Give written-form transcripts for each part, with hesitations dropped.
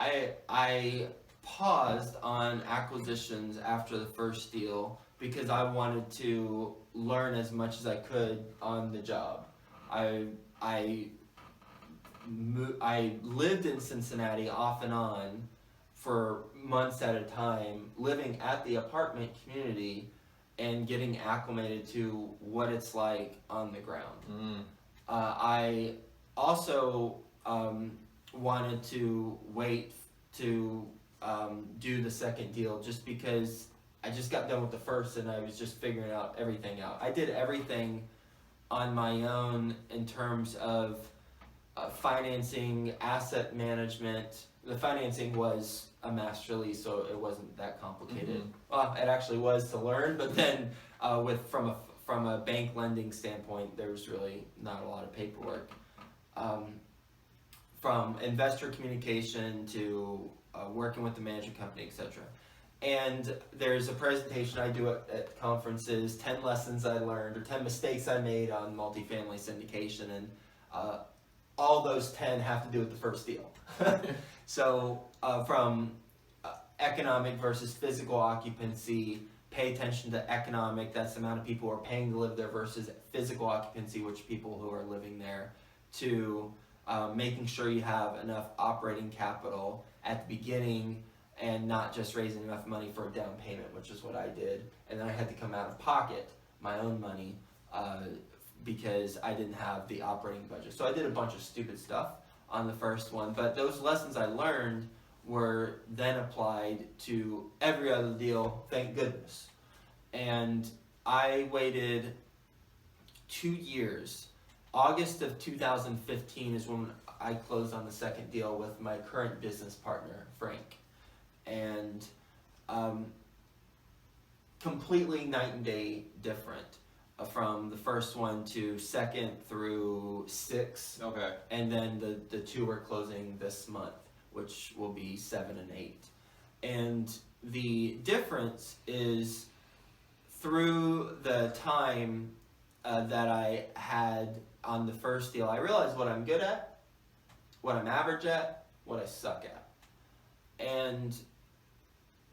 I paused on acquisitions after the first deal because I wanted to learn as much as I could on the job. I I I lived in Cincinnati off and on for months at a time, living at the apartment community and getting acclimated to what it's like on the ground. I also wanted to wait to do the second deal just because I just got done with the first and I was just figuring out everything out. I did everything on my own in terms of financing, asset management. The financing was a master lease, so it wasn't that complicated. Well, it actually was to learn, but then from a bank lending standpoint, there was really not a lot of paperwork. From investor communication to working with the management company, etc. And there's a presentation I do at conferences, 10 lessons I learned or 10 mistakes I made on multifamily syndication, and all those 10 have to do with the first deal. So from economic versus physical occupancy, pay attention to economic, that's the amount of people who are paying to live there, versus physical occupancy, which people who are living there, to making sure you have enough operating capital at the beginning and not just raising enough money for a down payment, which is what I did. And then I had to come out of pocket, my own money, because I didn't have the operating budget. So I did a bunch of stupid stuff on the first one, but those lessons I learned were then applied to every other deal, thank goodness. And I waited 2 years. August of 2015 is when I closed on the second deal with my current business partner, Frank. And completely night and day different from the first one to second through 6. Okay. And then the 2 we're closing this month, which will be 7 and 8. And the difference is through the time that I had on the first deal, I realized what I'm good at, what I'm average at, what I suck at. And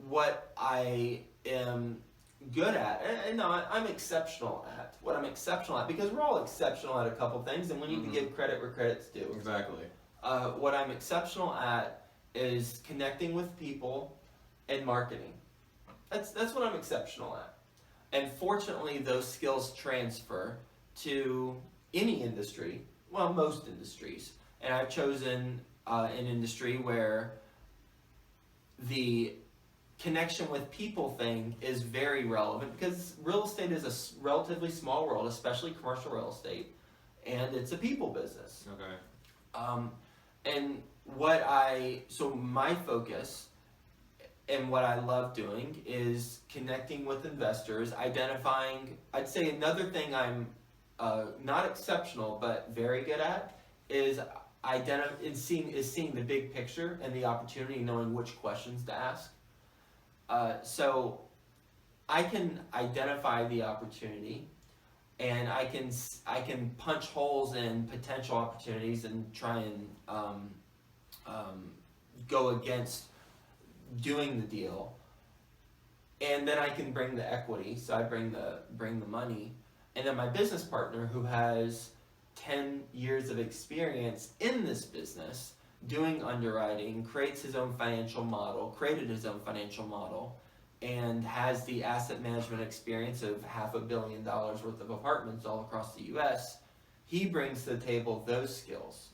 what I am good at, and no, I'm exceptional at, what I'm exceptional at, because we're all exceptional at a couple things, and we need to give credit where credit's due. Exactly. What I'm exceptional at is connecting with people and marketing. That's what I'm exceptional at. And fortunately, those skills transfer to any industry, well, most industries. And I've chosen an industry where the connection with people thing is very relevant, because real estate is a relatively small world, especially commercial real estate, and it's a people business. Okay. And so my focus and what I love doing is connecting with investors, identifying, I'd say another thing I'm not exceptional but very good at is seeing the big picture and the opportunity, knowing which questions to ask. So I can identify the opportunity, and I can punch holes in potential opportunities and try and go against doing the deal, and then I can bring the equity. So I bring the money, and then my business partner, who has 10 years of experience in this business doing underwriting, created his own financial model, and has the asset management experience of $500 million worth of apartments all across the US. He brings to the table those skills.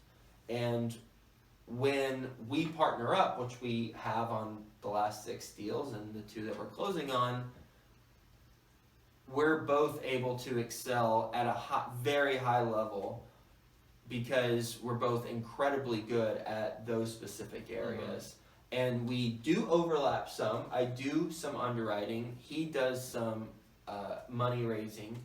And when we partner up, which we have on the last 6 deals and the 2 that we're closing on, we're both able to excel at a very high level, because we're both incredibly good at those specific areas. And we do overlap some. I do some underwriting. He does some money raising.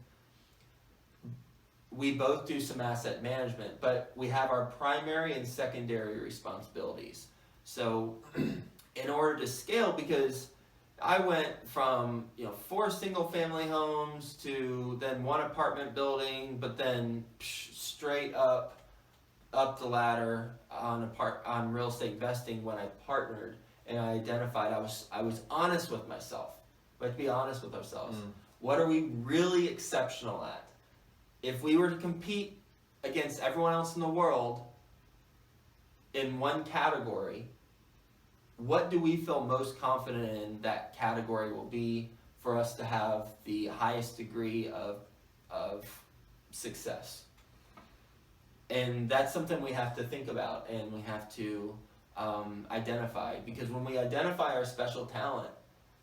We both do some asset management, but we have our primary and secondary responsibilities. So in order to scale, because I went from 4 single family homes to then 1 apartment building, but then straight up up the ladder on real estate investing when I partnered, and I identified I was honest with myself. We have to be honest with ourselves. What are we really exceptional at? If we were to compete against everyone else in the world in one category, what do we feel most confident in that category will be for us to have the highest degree of success? And that's something we have to think about, and we have to identify, because when we identify our special talent,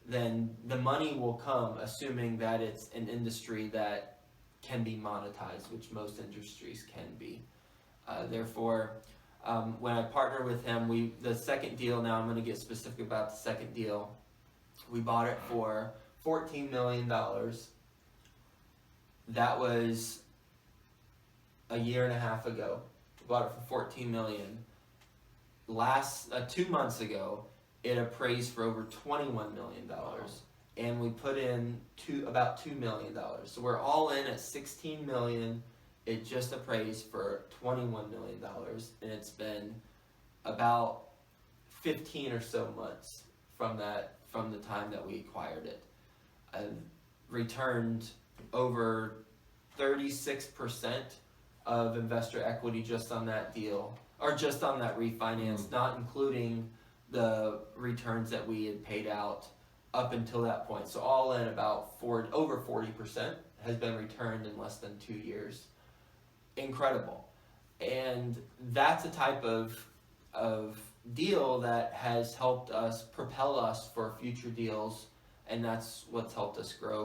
then the money will come, assuming that it's an industry that can be monetized, which most industries can be. Therefore, when I partnered with him, the second deal, now I'm going to get specific about the second deal, we bought it for $14 million. That was a year and a half ago. We bought it for $14 million. 2 months ago, it appraised for over $21 million, and we put in about $2 million. So we're all in at $16 million. It just appraised for $21 million, and it's been about 15 or so months from the time that we acquired it. I've returned over 36% of investor equity just on that deal, or just on that refinance, not including the returns that we had paid out up until that point. So all in, about over 40% has been returned in less than 2 years. Incredible. And that's a type of deal that has helped us propel us for future deals, and that's what's helped us grow.